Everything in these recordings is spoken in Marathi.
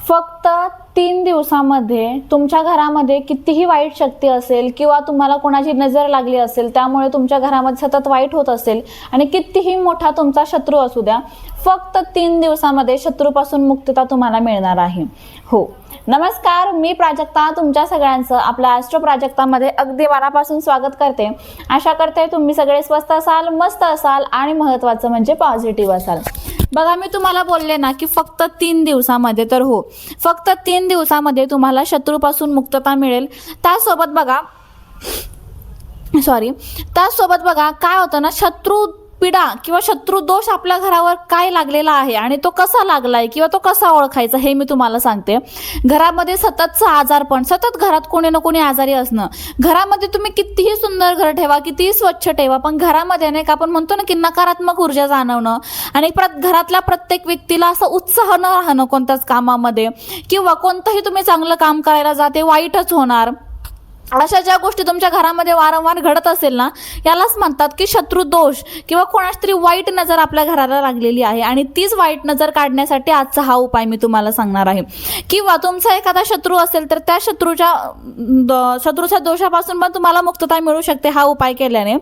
फक्त 3 दिवसामध्ये तुमच्या घरामध्ये कितीही वाईट शक्ती असेल किंवा तुम्हाला कोणाची नजर लागली असेल, त्यामुळे तुमच्या घरामध्ये सतत वाईट होत असेल आणि कितीही मोठा तुमचा शत्रू असू द्या, फक्त 3 दिवसामध्ये शत्रूपासून मुक्तता तुम्हाला मिळणार आहे. हो, नमस्कार, मी प्राजक्ता तुमच्या सगळ्यांचं आपल्या ॲस्ट्रो प्राजक्तामध्ये अगदी मनापासून स्वागत करते. आशा करते तुम्ही सगळे स्वस्त असाल, मस्त असाल आणि महत्त्वाचं म्हणजे पॉझिटिव्ह असाल. बघा, मी तुम्हाला बोलले ना की फक्त 3 दिवसामध्ये, तर हो, फक्त 3 दिवसामध्ये तुम्हाला शत्रूपासून मुक्तता मिळेल. त्यासोबत बघा काय होतं ना, शत्रू पीडा किंवा शत्रू दोष आपल्या घरावर काय लागलेला आहे आणि तो कसा लागलाय किंवा तो कसा ओळखायचा हे मी तुम्हाला सांगते. घरामध्ये सततचा आजारपण, सतत घरात कोणी ना कोणी आजारी असणं. घरामध्ये तुम्ही कितीही सुंदर घर ठेवा, कितीही स्वच्छ ठेवा, पण घरामध्ये नाही का आपण म्हणतो ना की नकारात्मक ऊर्जा जाणवणं आणि घरातल्या प्रत्येक व्यक्तीला असं उत्साह न राहणं कोणत्याच कामामध्ये, किंवा कोणतंही तुम्ही चांगलं काम करायला जाते वाईटच होणार, अशा ज्या गोष्टी तुमच्या घरामध्ये वारंवार घडत असेल ना, यालाच म्हणतात की शत्रू दोष किंवा कोणाची तरी वाईट नजर आपल्या घराला लागलेली आहे. आणि तीच वाईट नजर काढण्यासाठी आजचा हा उपाय मी तुम्हाला सांगणार आहे. किंवा तुमचा एखादा शत्रू असेल तर त्या शत्रूच्या दोषापासून पण तुम्हाला मुक्तता मिळू शकते हा उपाय केल्याने.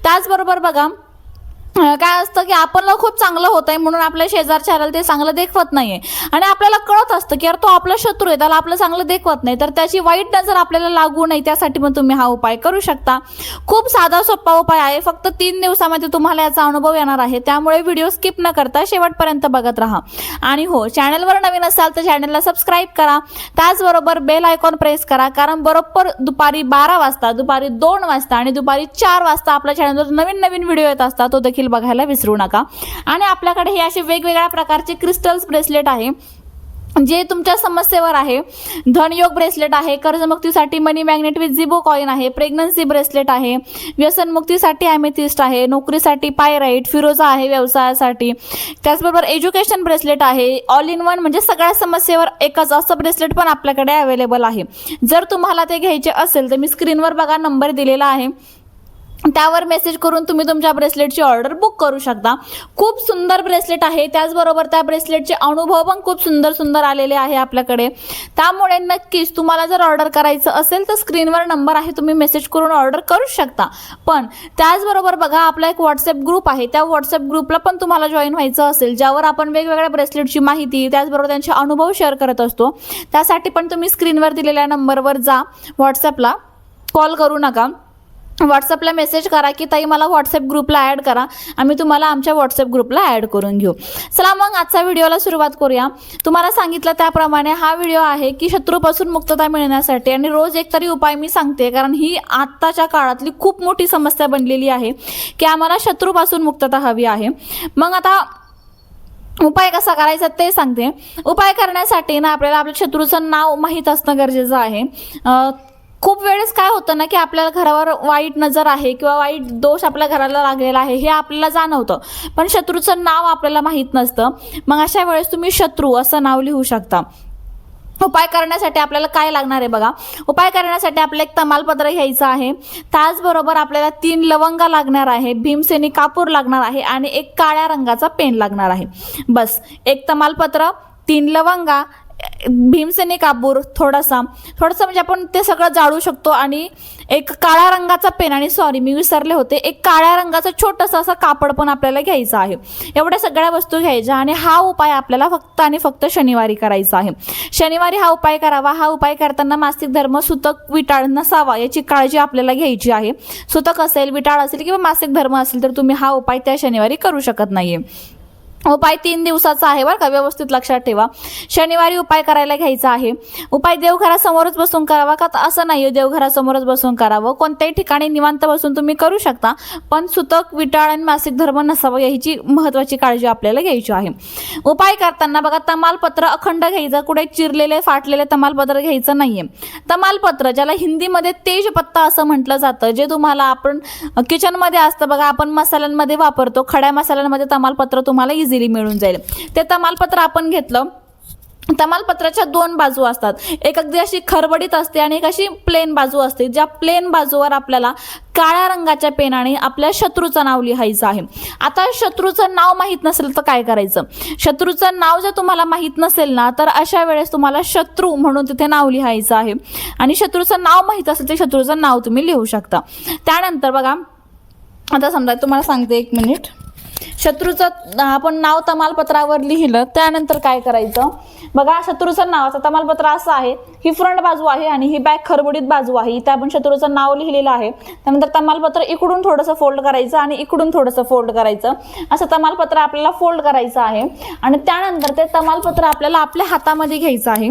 त्याचबरोबर बघा काय असतं की आपल्याला खूप चांगलं होत आहे म्हणून आपल्या शेजारच्याला ते चांगलं देखवत नाहीये आणि आपल्याला कळत असतं की यार तो आपला शत्रू आहे, त्याला आपलं चांगलं देखवत नाही, तर त्याची वाईट नजर आपल्याला लागू नये त्यासाठी पण तुम्ही हा उपाय करू शकता. खूप साधा सोपा उपाय आहे. फक्त 3 दिवसामध्ये तुम्हाला याचा अनुभव येणार आहे, त्यामुळे व्हिडिओ स्किप न करता शेवटपर्यंत बघत राहा. आणि हो, चॅनलवर नवीन असाल तर चॅनलला सबस्क्राईब करा. त्याचबरोबर बेल आयकॉन प्रेस करा, कारण बरोबर दुपारी 12 वाजता, दुपारी 2 वाजता आणि दुपारी 4 वाजता आपल्या चॅनलवर नवीन नवीन व्हिडिओ येत असतात, तो देखील बघायला विसरू नका. आणि आपल्याकडे हे असे वेगवेगळ्या प्रकारचे क्रिस्टल्स ब्रेसलेट आहे जे तुमच्या समस्येवर आहे. धनयोग ब्रेसलेट आहे, कर्जमुक्तीसाठी मनी मॅग्नेट विथ झिबो कॉइन आहे, प्रेग्नन्सी ब्रेसलेट आहे, व्यसनमुक्तीसाठी ॲमेथिस्ट आहे, नोकरीसाठी पायराईट, फिरोजा आहे व्यवसायासाठी. त्याचबरोबर एज्युकेशन ब्रेसलेट आहे, ऑल इन वन म्हणजे सगळ्या समस्येवर एकच असं ब्रेसलेट पण आपल्याकडे अवेलेबल आहे. जर तुम्हाला ते घ्यायचे असेल तर मी स्क्रीनवर बघा नंबर दिलेला आहे, त्यावर मेसेज करून तुम्ही तुमच्या ब्रेसलेटची ऑर्डर बुक करू शकता. खूप सुंदर ब्रेसलेट आहे. त्याचबरोबर त्या ब्रेसलेटचे अनुभव पण खूप सुंदर सुंदर आलेले आहे आपल्याकडे. त्यामुळे नक्कीच तुम्हाला जर ऑर्डर करायचं असेल तर स्क्रीनवर नंबर आहे, तुम्ही मेसेज करून ऑर्डर करू शकता. पण त्याचबरोबर बघा आपला एक व्हॉट्सअप ग्रुप आहे, त्या व्हॉट्सअप ग्रुपला पण तुम्हाला जॉईन व्हायचं असेल, ज्यावर आपण वेगवेगळ्या ब्रेसलेटची माहिती त्याचबरोबर त्यांचे अनुभव शेअर करत असतो. त्यासाठी पण तुम्ही स्क्रीनवर दिलेल्या नंबरवर जा, व्हॉट्सअपला कॉल करू नका, व्हॉट्सअपला मेसेज करा की ताई मला व्हॉट्सअप ग्रुपला ॲड करा, आम्ही तुम्हाला आमच्या व्हॉट्सअप ग्रुपला ॲड करून घेऊ. चला मग आजच्या व्हिडिओला सुरुवात करूया. तुम्हाला सांगितलं त्याप्रमाणे हा व्हिडिओ आहे की शत्रूपासून मुक्तता मिळण्यासाठी, आणि रोज एक तरी उपाय मी सांगते, कारण ही आत्ताच्या काळातली खूप मोठी समस्या बनलेली आहे की आम्हाला शत्रूपासून मुक्तता हवी आहे. मग आता उपाय कसा करायचा ते सांगते. उपाय करण्यासाठी ना आपल्याला आपल्या शत्रूचं नाव माहीत असणं गरजेचं आहे. खूप वेळेस काय होतं ना की आपल्याला घरावर वाईट नजर आहे किंवा वाईट दोष आपल्या घराला लागलेला आहे हे आपल्याला जाणवतं, पण शत्रूचं नाव आपल्याला माहीत नसतं. मग अशा वेळेस तुम्ही शत्रू असं नाव लिहू शकता. उपाय करण्यासाठी आपल्याला काय लागणार आहे बघा. उपाय करण्यासाठी आपल्याला एक तमालपत्र घ्यायचं आहे, त्याचबरोबर आपल्याला 3 लवंगा लागणार आहे, भीमसेनी कापूर लागणार आहे आणि एक काळ्या रंगाचा पेन लागणार आहे. बस, एक तमालपत्र, 3 लवंगा, भीमसेनी कापूर, थोडासा म्हणजे आपण ते सगळं जाळू शकतो, आणि एक काळ्या रंगाचा पेन, आणि सॉरी मी विसरले होते, एक काळ्या रंगाचं छोटंसं असं कापड पण आपल्याला घ्यायचं आहे. एवढ्या सगळ्या वस्तू घ्यायच्या आणि हा उपाय आपल्याला फक्त आणि फक्त शनिवारी करायचा आहे. शनिवारी हा उपाय करावा. हा उपाय करताना मासिक धर्म, सुतक, विटाळ नसावा याची काळजी आपल्याला घ्यायची आहे. सुतक असेल, विटाळ असेल किंवा मासिक धर्म असेल तर तुम्ही हा उपाय त्या शनिवारी करू शकत नाहीये. उपाय 3 दिवसाचा आहे बरं का, व्यवस्थित लक्षात ठेवा. शनिवारी उपाय करायला घ्यायचा आहे. उपाय देवघरासमोरच बसून करावा का, असं नाही, देवघरासमोरच बसून करावं, कोणत्याही ठिकाणी निवांत बसून तुम्ही करू शकता, पण सुतक, विटाळ आणि मासिक धर्म नसावं याची महत्त्वाची काळजी आपल्याला घ्यायची आहे. उपाय करताना बघा तमालपत्र अखंड घ्यायचं, कुठे चिरलेले फाटलेले तमालपत्र घ्यायचं नाहीये. तमालपत्र ज्याला हिंदीमध्ये तेजपत्ता असं म्हटलं जातं, जे तुम्हाला आपण किचनमध्ये असतं बघा, आपण मसाल्यांमध्ये वापरतो, खड्या मसाल्यांमध्ये तमालपत्र तुम्हाला इझिली मिळून जाईल. ते तमालपत्र आपण घेतलं तमालपत्राच्या 2 बाजू असतात, एक अगदी अशी खरबडीत असते आणि एक अशी प्लेन बाजू असते. ज्या प्लेन बाजूवर आपल्याला काळ्या रंगाच्या पेनाने आपल्या शत्रूचं नाव लिहायचं आहे. आता शत्रूचं नाव माहीत नसेल तर काय करायचं? शत्रूचं नाव जर तुम्हाला माहीत नसेल ना, तर अशा वेळेस तुम्हाला शत्रू म्हणून तिथे नाव लिहायचं आहे आणि शत्रूचं नाव माहीत असेल तर शत्रूचं नाव तुम्ही लिहू शकता. त्यानंतर बघा, आता समजा तुम्हाला सांगते, 1 मिनिट. शत्रूचं आपण नाव तमालपत्रावर लिहिलं, त्यानंतर काय करायचं बघा. शत्रूचं नावाचं तमालपत्र असं आहे, ही फ्रंट बाजू आहे आणि ही बॅक खरबडीत बाजू आहे. इथे आपण शत्रूचं नाव लिहिलेलं आहे. त्यानंतर तमालपत्र इकडून थोडंसं फोल्ड करायचं आणि इकडून थोडंसं फोल्ड करायचं, असं तमालपत्र आपल्याला फोल्ड करायचं आहे. आणि त्यानंतर ते तमालपत्र आपल्याला आपल्या हातामध्ये घ्यायचं आहे.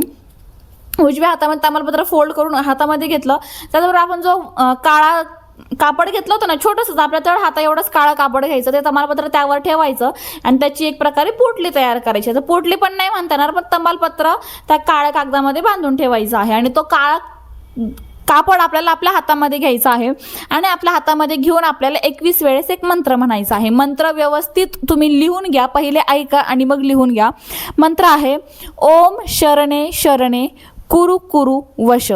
उजव्या हातामध्ये तमालपत्र फोल्ड करून हातामध्ये घेतलं, त्याचबरोबर आपण जो काळा कापड घेतलं होतं ना, छोटंसं आपल्या तळ हाता एवढंच काळं कापड घ्यायचं, ते तमालपत्र त्यावर ठेवायचं आणि त्याची एक प्रकारे पोटली तयार करायची. तर पोटली पण नाही म्हणता येणार, पण तमालपत्र त्या काळ्या कागदामध्ये बांधून ठेवायचं आहे आणि तो काळा कापड आपल्याला आपल्या हातामध्ये घ्यायचा आहे आणि आपल्या हातामध्ये घेऊन आपल्याला 21 वेळेस एक मंत्र म्हणायचा आहे. मंत्र व्यवस्थित तुम्ही लिहून घ्या, पहिले ऐका आणि मग लिहून घ्या. मंत्र आहे, ओम शरणे शरणे कुरु कुरु वश.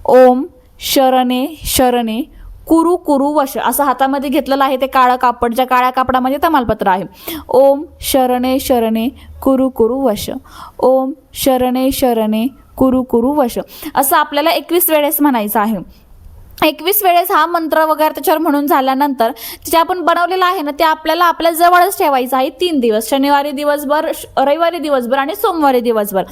ओम शरणे शरणे कुरु कुरु वश. असं हातामध्ये घेतलेलं आहे ते काळं कापड, ज्या काळ्या कापडामध्ये तमालपत्र आहे. ओम शरणे शरणे कुरु कुरु वश. ओम शरणे शरणे कुरु कुरु वश. असं आपल्याला 21 वेळेस म्हणायचं आहे. 21 वेळेस हा मंत्र वगैरे त्याच्यावर म्हणून झाल्यानंतर जे आपण बनवलेलं आहे ना, ते आपल्याला आपल्या जवळच ठेवायचं आहे 3 दिवस. शनिवारी दिवसभर, रविवारी दिवसभर आणि सोमवारी दिवसभर.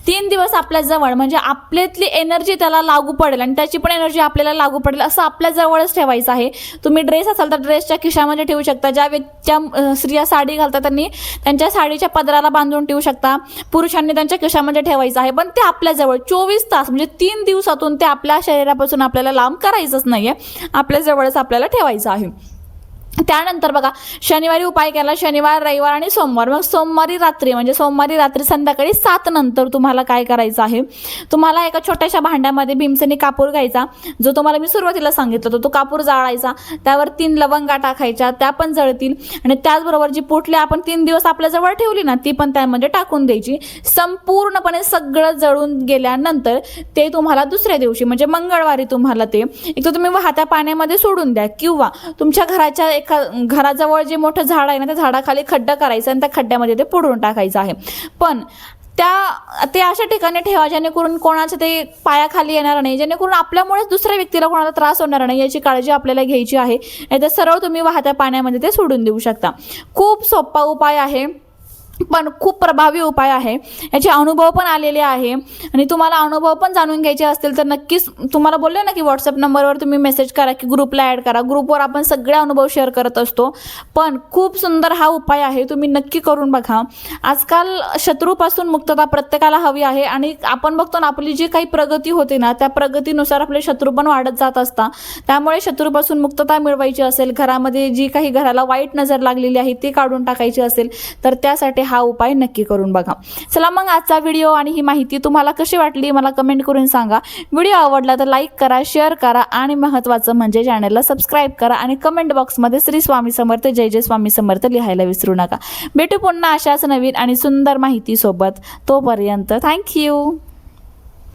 3 दिवस आपल्या जवळ, म्हणजे आपल्यातली एनर्जी त्याला लागू पडेल आणि त्याची पण एनर्जी आपल्याला लागू पडेल, असं आपल्या जवळच ठेवायचं आहे. तुम्ही ड्रेस असाल तर ड्रेसच्या खिशामध्ये ठेवू शकता. ज्या स्त्रिया साडी घालतात त्यांनी त्यांच्या साडीच्या पदराला बांधून ठेवू शकता. पुरुषांनी त्यांच्या खिशामध्ये ठेवायचं आहे, पण ते आपल्या जवळ 24 तास, म्हणजे 3 दिवसातून ते आपल्या शरीरापासून आपल्याला लांब करायचंच नाहीये, आपल्या जवळच आपल्याला ठेवायचं आहे. त्यानंतर बघा, शनिवारी उपाय केला, शनिवार, रविवार आणि सोमवार. मग सोमवारी रात्री, म्हणजे सोमवारी रात्री संध्याकाळी 7 नंतर तुम्हाला काय करायचं आहे, तुम्हाला एका छोट्याशा भांड्यामध्ये भीमसेनी कापूर घ्यायचा, जो तुम्हाला मी सुरुवातीला सांगितलं होतं. तो कापूर जाळायचा, त्यावर 3 लवंगा टाकायच्या, त्या पण जळतील आणि त्याचबरोबर जी पोटली आपण 3 दिवस आपल्या जवळ ठेवली ना, ती पण त्यामध्ये टाकून द्यायची. संपूर्णपणे सगळं जळून गेल्यानंतर ते तुम्हाला दुसऱ्या दिवशी, म्हणजे मंगळवारी तुम्हाला ते एक तर तुम्ही वाहत्या पाण्यामध्ये सोडून द्या, किंवा तुमच्या घराच्या घराजवळ जे मोठं झाड आहे ना, त्या झाडाखाली खड्डा करायचा आणि त्या खड्ड्यामध्ये ते पुरून टाकायचं आहे. पण ते अशा ठिकाणी ठेवा जेणेकरून कोणाचं ते पायाखाली येणार नाही, जेणेकरून आपल्यामुळेच दुसऱ्या व्यक्तीला कोणाला त्रास होणार नाही, याची काळजी आपल्याला घ्यायची आहे. नाहीतर सरळ तुम्ही वाहत्या पाण्यामध्ये ते सोडून देऊ शकता. खूप सोपा उपाय आहे, पण खूप प्रभावी उपाय आहे. याचे अनुभव पण आलेले आहे आणि तुम्हाला अनुभव पण जाणून घ्यायचे असतील तर नक्कीच, तुम्हाला बोलले ना की व्हॉट्सअप नंबरवर तुम्ही मेसेज करा की ग्रुपला ॲड करा. ग्रुपवर आपण सगळे अनुभव शेअर करत असतो. पण खूप सुंदर हा उपाय आहे, तुम्ही नक्की करून बघा. आजकाल शत्रूपासून मुक्तता प्रत्येकाला हवी आहे आणि आपण बघतो ना, आपली जी काही प्रगती होते ना, त्या प्रगतीनुसार आपले शत्रू पण वाढत जात असतात. त्यामुळे शत्रूपासून मुक्तता मिळवायची असेल, घरामध्ये जी काही घराला वाईट नजर लागलेली आहे ती काढून टाकायची असेल, तर त्यासाठी हा उपाय नक्की करून बघा. चला मग, आजचा व्हिडिओ आणि ही माहिती तुम्हाला कशी वाटली मला कमेंट करून सांगा. व्हिडिओ आवडला तर लाईक करा, शेअर करा आणि महत्त्वाचं म्हणजे चॅनलला सबस्क्राईब करा आणि कमेंट बॉक्समध्ये श्री स्वामी समर्थ, जय जय स्वामी समर्थ लिहायला विसरू नका. भेटू पुन्हा अशाच नवीन आणि सुंदर माहिती सोबत. तोपर्यंत थँक्यू.